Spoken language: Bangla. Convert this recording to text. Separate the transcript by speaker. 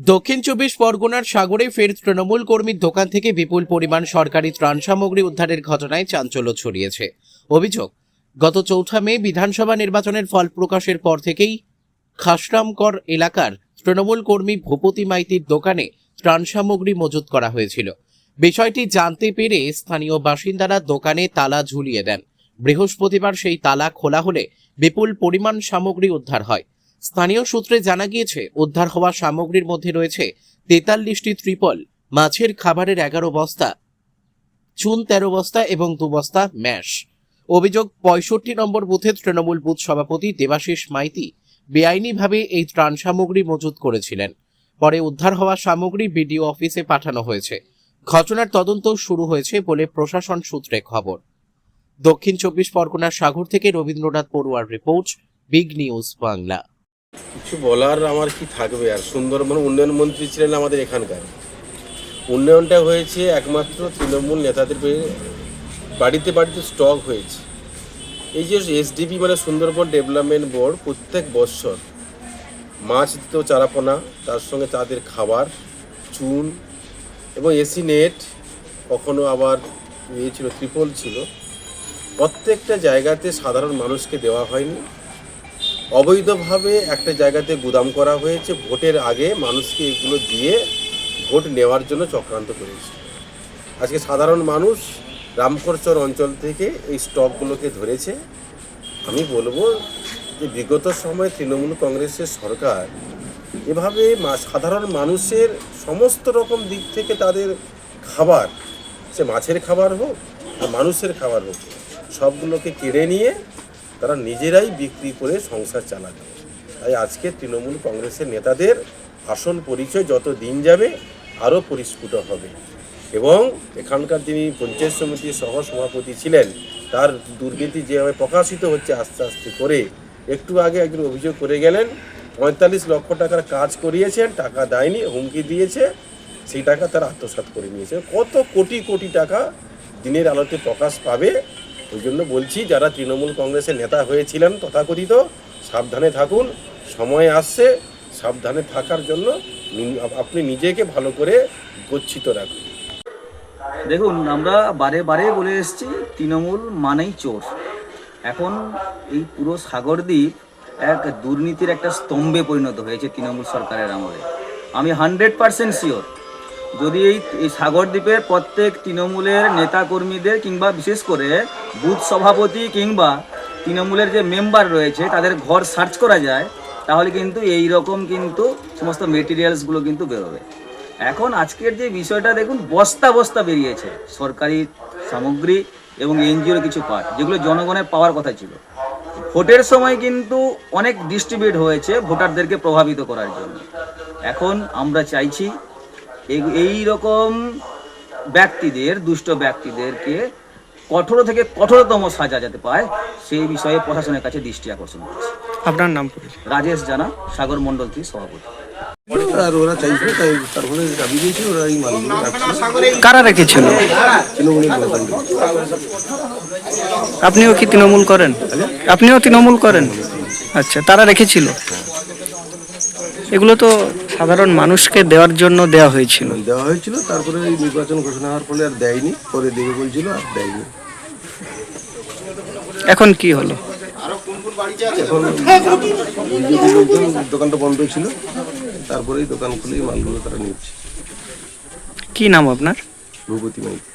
Speaker 1: দক্ষিণ চব্বিশ পরগনার সাগরে ফের তৃণমূল কর্মীর দোকান থেকে বিপুল পরিমাণ সরকারি ত্রাণ সামগ্রী উদ্ধারের ঘটনায় চাঞ্চল্য ছড়িয়েছে। অভিযোগ, গত 4 মে বিধানসভা নির্বাচনের ফল প্রকাশের পর থেকেই খাসরামকর এলাকার তৃণমূল কর্মী ভূপতি মাইতির দোকানে ত্রাণ সামগ্রী মজুত করা হয়েছিল। বিষয়টি জানতে পেরে স্থানীয় বাসিন্দারা দোকানে তালা ঝুলিয়ে দেন। বৃহস্পতিবার সেই তালা খোলা হলে বিপুল পরিমাণ সামগ্রী উদ্ধার হয়। স্থানীয় সূত্রে জানা গিয়েছে, উদ্ধার হওয়া সামগ্রীর মধ্যে রয়েছে 43টি ত্রিপল, মাছের খাবারের 11 বস্তা, চুন 13 বস্তা এবং 2 বস্তা ম্যাশ। অভিযোগ, 65 নম্বর বুথের তৃণমূল বুথ সভাপতি দেবাশিস মাইতি বেআইনিভাবে এই ত্রাণ সামগ্রী মজুত করেছিলেন। পরে উদ্ধার হওয়া সামগ্রী বিডিও অফিসে পাঠানো হয়েছে। ঘটনার তদন্ত শুরু হয়েছে বলে প্রশাসন সূত্রে খবর। দক্ষিণ চব্বিশ পরগনার সাগর থেকে রবীন্দ্রনাথ পড়ুয়ার রিপোর্ট, বিগ নিউজ বাংলা।
Speaker 2: কিছু বলার আমার কি থাকবে আর। সুন্দরবন উন্নয়ন মন্ত্রী ছিলেন আমাদের এখানকার। উন্নয়নটা হয়েছে একমাত্র তৃণমূল নেতাদের বাড়িতে বাড়িতে স্টক হয়েছে। এই যে এসডিবি মানে সুন্দরবন ডেভেলপমেন্ট বোর্ড প্রত্যেক বছর মাছ দিত, চারাপোনা, তার সঙ্গে তাদের খাবার, চুন এবং এসি নেট, কখনো আবার ছিল ত্রিপল ছিল। প্রত্যেকটা জায়গাতে সাধারণ মানুষকে দেওয়া হয়নি, অবৈধভাবে একটা জায়গাতে গুদাম করা হয়েছে। ভোটের আগে মানুষকে এগুলো দিয়ে ভোট নেওয়ার জন্য চক্রান্ত করেছে। আজকে সাধারণ মানুষ রামকরচর অঞ্চল থেকে এই স্টকগুলোকে ধরেছে। আমি বলবো যে বিগত সময়ে তৃণমূল কংগ্রেসের সরকার এভাবে সাধারণ মানুষের সমস্ত রকম দিক থেকে তাদের খাবার, সে মাছের খাবার হোক আর মানুষের খাবার হোক, সবগুলোকে কেড়ে নিয়ে তারা নিজেরাই বিক্রি করে সংসার চালাবে। তাই আজকে তৃণমূল কংগ্রেসের নেতাদের আসল পরিচয় যত দিন যাবে আরও পরিস্ফুট হবে। এবং এখানকার যিনি পঞ্চায়েত সমিতির সহ সভাপতি ছিলেন, তার দুর্নীতি যেভাবে প্রকাশিত হচ্ছে আস্তে আস্তে করে। একটু আগে একজন অভিযোগ করে গেলেন 45 লক্ষ টাকার কাজ করিয়েছেন, টাকা দেয়নি, হুমকি দিয়েছে, সেই টাকা তারা আত্মসাৎ করে নিয়েছে। কত কোটি কোটি টাকা দিনের আলোতে প্রকাশ পাবে। ওই জন্য বলছি, যারা তৃণমূল কংগ্রেসের নেতা হয়েছিলেন তথাকথিত, সাবধানে থাকুন। সময় আসছে, সাবধানে থাকার জন্য আপনি নিজেকে ভালো করে গচ্ছিত রাখুন।
Speaker 3: দেখুন, আমরা বারে বারে বলে এসেছি তৃণমূল মানেই চোর। এখন এই পুরো সাগরদ্বীপ এক দুর্নীতির একটা স্তম্ভে পরিণত হয়েছে তৃণমূল সরকারের আমলে। আমি 100% শিওর, যদি এই সাগরদ্বীপের প্রত্যেক তৃণমূলের নেতাকর্মীদের কিংবা বিশেষ করে বুথ সভাপতি কিংবা তৃণমূলের যে মেম্বার রয়েছে তাদের ঘর সার্চ করা যায়, তাহলে কিন্তু এই রকম কিন্তু সমস্ত মেটেরিয়ালসগুলো কিন্তু বেরোবে। এখন আজকের যে বিষয়টা দেখুন, বস্তা বস্তা বেরিয়েছে সরকারি সামগ্রী এবং এনজিওর কিছু পার্ট, যেগুলো জনগণের পাওয়ার কথা ছিল। ভোটের সময় কিন্তু অনেক ডিস্ট্রিবিউট হয়েছে ভোটারদেরকে প্রভাবিত করার জন্য। এখন আমরা চাইছি এই রকম ব্যক্তিদের, দুষ্ট ব্যক্তিদেরকে কঠোর থেকে কঠোরতম সাজা যাতে পায়, সেই বিষয়ে প্রশাসনের কাছে দৃষ্টি আকর্ষণ করছি।
Speaker 4: আপনার নাম?
Speaker 3: রাজেশ জানা, সাগর মণ্ডল থেকে সভাপতি।
Speaker 2: আর ওরা চাইছিল, তাই তারপরে দাবি দিয়েছিল ওরা এই মালগুলো
Speaker 4: কারা রেখেছিল?
Speaker 2: তৃণমূলের দোকান।
Speaker 4: আপনিও কি তৃণমূল করেন? আপনিও তৃণমূল করেন? আচ্ছা, তারা রেখেছিল। এগুলো তো সাধারণ মানুষকে দেওয়ার জন্য দেওয়া হয়েছিল।
Speaker 2: তারপরে এই নির্বাচন ঘোষণা হওয়ার ফলে আর দেয়নি, পরে দেবে বলছিল, আর দেয়নি।
Speaker 4: এখন কি হলো?
Speaker 2: এখন দোকানটা বন্ধ ছিল, তারপরেই দোকান খুলেই মালগুলো তারা নিচ্ছে।
Speaker 4: কি নাম আপনার?
Speaker 2: ভূপতি মাইতি।